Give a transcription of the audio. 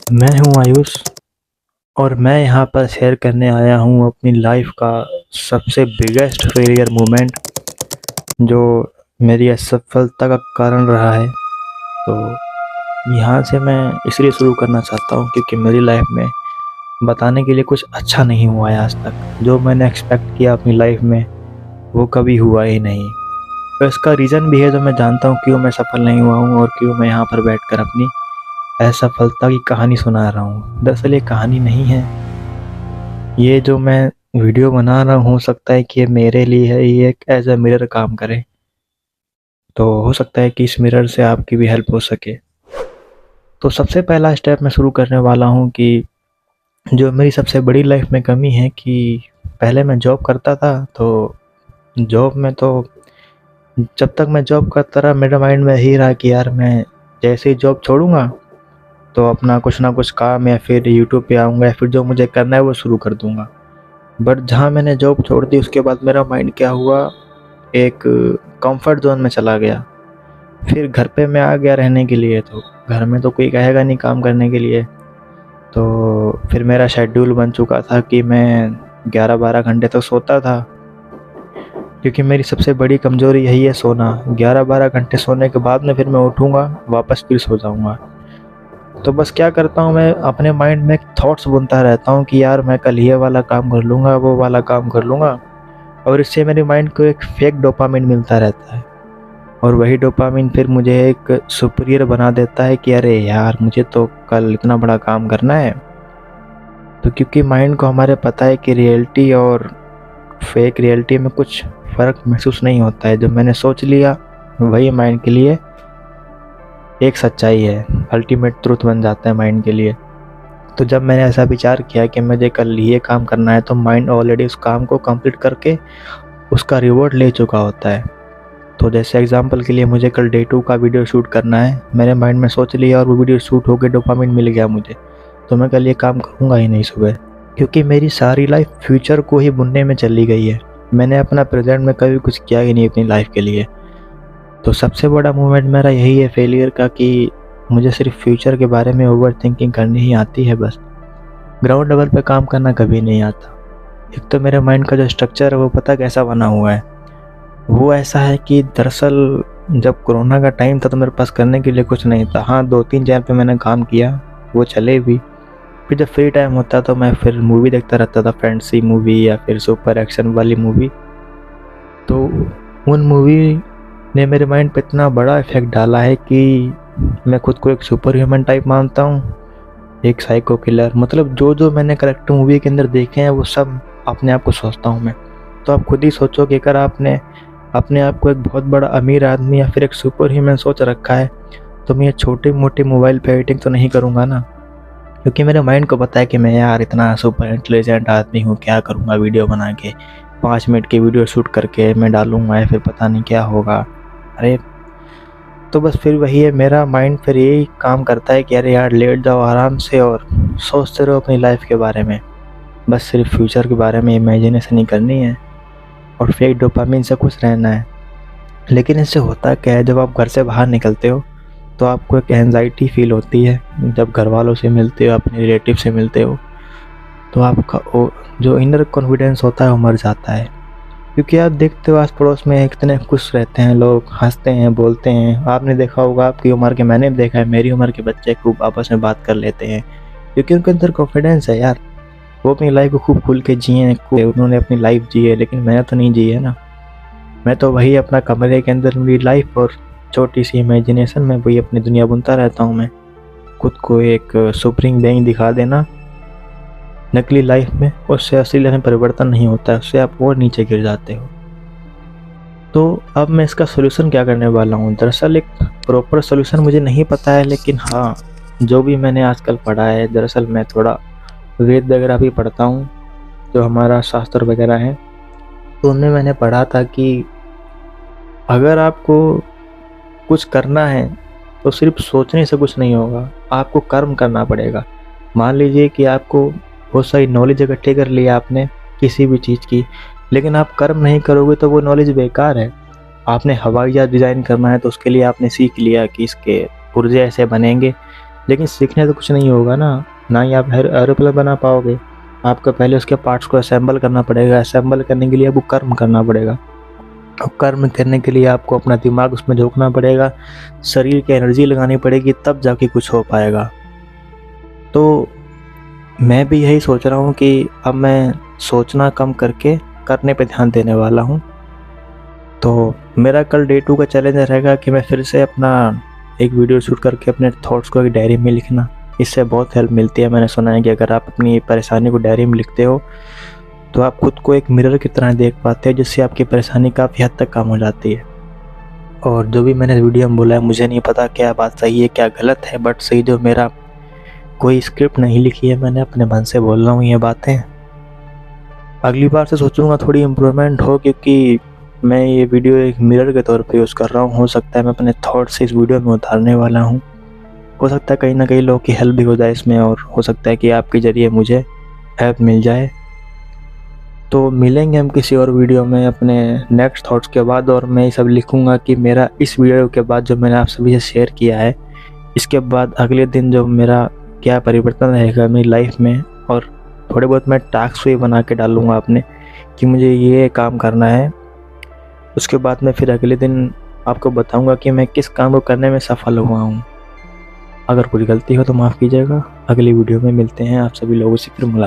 मैं हूँ आयुष और मैं यहाँ पर शेयर करने आया हूँ अपनी लाइफ का सबसे बिगेस्ट फेलियर मोमेंट जो मेरी असफलता का कारण रहा है। तो यहाँ से मैं इसलिए शुरू करना चाहता हूँ क्योंकि मेरी लाइफ में बताने के लिए कुछ अच्छा नहीं हुआ है आज तक। जो मैंने एक्सपेक्ट किया अपनी लाइफ में वो कभी हुआ ही नहीं। तो इसका रीज़न भी है जो मैं जानता हूँ क्यों मैं सफल नहीं हुआ हूँ और क्यों मैं यहाँ पर बैठकर अपनी असफलता की कहानी सुना रहा हूँ। दरअसल ये कहानी नहीं है, ये जो मैं वीडियो बना रहा हूँ हो सकता है कि ये मेरे लिए है, ये एक एज अ मिरर काम करे। तो हो सकता है कि इस मिरर से आपकी भी हेल्प हो सके। तो सबसे पहला स्टेप मैं शुरू करने वाला हूँ कि जो मेरी सबसे बड़ी लाइफ में कमी है कि पहले मैं जॉब करता था। तो जॉब में तो जब तक मैं जॉब करता रहा मेरे माइंड में यही रहा कि यार मैं जैसे ही जॉब छोड़ूंगा तो अपना कुछ ना कुछ काम या फिर यूट्यूब पे आऊँगा या फिर जो मुझे करना है वो शुरू कर दूँगा। बट जहाँ मैंने जॉब छोड़ दी उसके बाद मेरा माइंड क्या हुआ, एक कंफर्ट ज़ोन में चला गया। फिर घर पे मैं आ गया रहने के लिए, तो घर में तो कोई कहेगा नहीं काम करने के लिए। तो फिर मेरा शेड्यूल बन चुका था कि मैं 11-12 घंटे तक सोता था, क्योंकि मेरी सबसे बड़ी कमज़ोरी यही है सोना। 11-12 घंटे सोने के बाद में फिर मैं उठूँगा, वापस फिर सो जाऊँगा। तो बस क्या करता हूँ मैं अपने माइंड में थॉट्स बुनता रहता हूँ कि यार मैं कल ये वाला काम कर लूँगा, वो वाला काम कर लूँगा। और इससे मेरे माइंड को एक फेक डोपामिन मिलता रहता है और वही डोपामिन फिर मुझे एक सुपीरियर बना देता है कि अरे यार मुझे तो कल इतना बड़ा काम करना है। तो क्योंकि माइंड को हमारे पता है कि रियलिटी और फेक रियलिटी में कुछ फ़र्क महसूस नहीं होता है। जो मैंने सोच लिया वही माइंड के लिए एक सच्चाई है, अल्टीमेट ट्रूथ बन जाता है माइंड के लिए। तो जब मैंने ऐसा विचार किया कि मुझे कल ये काम करना है तो माइंड ऑलरेडी उस काम को कंप्लीट करके उसका रिवॉर्ड ले चुका होता है। तो जैसे एग्जांपल के लिए मुझे कल डे 2 का वीडियो शूट करना है, मैंने माइंड में सोच लिया और वो वीडियो शूट होकर डोपामिन मिल गया मुझे, तो मैं कल ये काम करूँगा ही नहीं सुबह। क्योंकि मेरी सारी लाइफ फ्यूचर को ही बुनने में चली गई है। मैंने अपना प्रेजेंट में कभी कुछ किया ही नहीं अपनी लाइफ के लिए। तो सबसे बड़ा मोमेंट मेरा यही है फेलियर का कि मुझे सिर्फ फ्यूचर के बारे में ओवर थिंकिंग करनी ही आती है बस। ग्राउंड लेवल पे काम करना कभी नहीं आता। एक तो मेरे माइंड का जो स्ट्रक्चर है वो पता कैसा बना हुआ है, वो ऐसा है कि दरअसल जब कोरोना का टाइम था तो मेरे पास करने के लिए कुछ नहीं था। हाँ, 2-3 चैनल पे मैंने काम किया, वो चले भी। फिर जब फ्री टाइम होता तो मैं फिर मूवी देखता रहता था, फैंटेसी मूवी या फिर सुपर एक्शन वाली मूवी। तो उन मूवी ने मेरे माइंड पे इतना बड़ा इफ़ेक्ट डाला है कि मैं खुद को एक सुपर ह्यूमन टाइप मानता हूँ, एक साइको किलर। मतलब जो मैंने कैरेक्टर मूवी के अंदर देखे हैं वो सब अपने आप को सोचता हूँ मैं। तो आप खुद ही सोचो कि अगर आपने अपने आप को एक बहुत बड़ा अमीर आदमी या फिर एक सुपर ह्यूमन सोच रखा है तो मैं ये छोटी मोटी मोबाइल पे एडिटिंग तो नहीं करूँगा ना। क्योंकि मेरे माइंड को पता है कि मैं यार इतना सुपर इंटेलिजेंट आदमी हूँ, क्या करूँगा वीडियो बना के, 5 मिनट की वीडियो शूट करके मैं डालूँगा या फिर पता नहीं क्या होगा। अरे तो बस फिर वही है, मेरा माइंड फिर यही काम करता है कि अरे यार लेट जाओ आराम से और सोचते रहो अपनी लाइफ के बारे में। बस सिर्फ फ्यूचर के बारे में इमेजिनेशन ही करनी है और फेक डोपामिन से खुश रहना है। लेकिन इससे होता क्या है, जब आप घर से बाहर निकलते हो तो आपको एक एंजाइटी फील होती है। जब घर वालों से मिलते हो, अपने रिलेटिव से मिलते हो, तो आपका वो जो इनर कॉन्फिडेंस होता है वो मर जाता है। क्योंकि आप देखते हो आस पड़ोस में कितने खुश रहते हैं लोग, हंसते हैं, बोलते हैं। आपने देखा होगा आपकी उम्र के, मैंने भी देखा है मेरी उम्र के बच्चे खूब आपस में बात कर लेते हैं क्योंकि उनके अंदर कॉन्फिडेंस है यार। वो अपनी लाइफ को खूब खुल के जिए, उन्होंने अपनी लाइफ जी है। लेकिन मैंने तो नहीं जी है ना। मैं तो वही अपना कमरे के अंदर मेरी लाइफ और छोटी सी इमेजिनेशन में वही अपनी दुनिया बुनता रहता हूँ मैं। खुद को एक सुप्रीम बीइंग दिखा देना नकली लाइफ में, उससे असली लाइफ में परिवर्तन नहीं होता है, उससे आप और नीचे गिर जाते हो। तो अब मैं इसका सोल्यूशन क्या करने वाला हूँ, दरअसल एक प्रॉपर सोल्यूशन मुझे नहीं पता है। लेकिन हाँ, जो भी मैंने आजकल पढ़ा है, दरअसल मैं थोड़ा वेद वगैरह भी पढ़ता हूँ, जो हमारा शास्त्र वगैरह है। तो उनमें मैंने पढ़ा था कि अगर आपको कुछ करना है तो सिर्फ सोचने से कुछ नहीं होगा, आपको कर्म करना पड़ेगा। मान लीजिए कि आपको बहुत सारी नॉलेज इकट्ठी कर ली आपने किसी भी चीज़ की, लेकिन आप कर्म नहीं करोगे तो वो नॉलेज बेकार है। आपने हवाई जहाज डिज़ाइन करना है तो उसके लिए आपने सीख लिया कि इसके पुर्जे ऐसे बनेंगे, लेकिन सीखने तो कुछ नहीं होगा ना, ना ही आप एरोप्लेन बना पाओगे। आपको पहले उसके पार्ट्स को असेंबल करना पड़ेगा, असेंबल करने के लिए आपको कर्म करना पड़ेगा, और कर्म करने के लिए आपको अपना दिमाग उसमें झोंकना पड़ेगा, शरीर की एनर्जी लगानी पड़ेगी, तब जाके कुछ हो पाएगा। तो मैं भी यही सोच रहा हूँ कि अब मैं सोचना कम करके करने पे ध्यान देने वाला हूँ। तो मेरा कल डे 2 का चैलेंज रहेगा कि मैं फिर से अपना एक वीडियो शूट करके अपने थॉट्स को एक डायरी में लिखना। इससे बहुत हेल्प मिलती है। मैंने सुना है कि अगर आप अपनी परेशानी को डायरी में लिखते हो तो आप खुद को एक मिरर की तरह देख पाते हो, जिससे आपकी परेशानी काफ़ी हद तक कम हो जाती है। और जो भी मैंने वीडियो में बोला है, मुझे नहीं पता क्या बात सही है क्या गलत है, बट सही जो मेरा कोई स्क्रिप्ट नहीं लिखी है, मैंने अपने मन से बोल रहा हूँ ये बातें। अगली बार से सोचूंगा थोड़ी इम्प्रूवमेंट हो, क्योंकि मैं ये वीडियो एक मिरर के तौर पे यूज़ कर रहा हूँ। हो सकता है मैं अपने थॉट्स इस वीडियो में उतारने वाला हूँ। हो सकता है कहीं ना कहीं लोगों की हेल्प भी हो जाए इसमें, और हो सकता है कि आपके ज़रिए मुझे हेल्प मिल जाए। तो मिलेंगे हम किसी और वीडियो में अपने नेक्स्ट थॉट्स के बाद, और मैं ये सब लिखूँगा कि मेरा इस वीडियो के बाद जो मैंने आप सभी से शेयर किया है, इसके बाद अगले दिन जो मेरा क्या परिवर्तन रहेगा मेरी लाइफ में। और थोड़े बहुत मैं टास्क भी बना के डालूँगा अपने कि मुझे ये काम करना है। उसके बाद मैं फिर अगले दिन आपको बताऊँगा कि मैं किस काम को करने में सफल हुआ हूँ। अगर कुछ गलती हो तो माफ़ कीजिएगा। अगली वीडियो में मिलते हैं, आप सभी लोगों से फिर मुलाकात।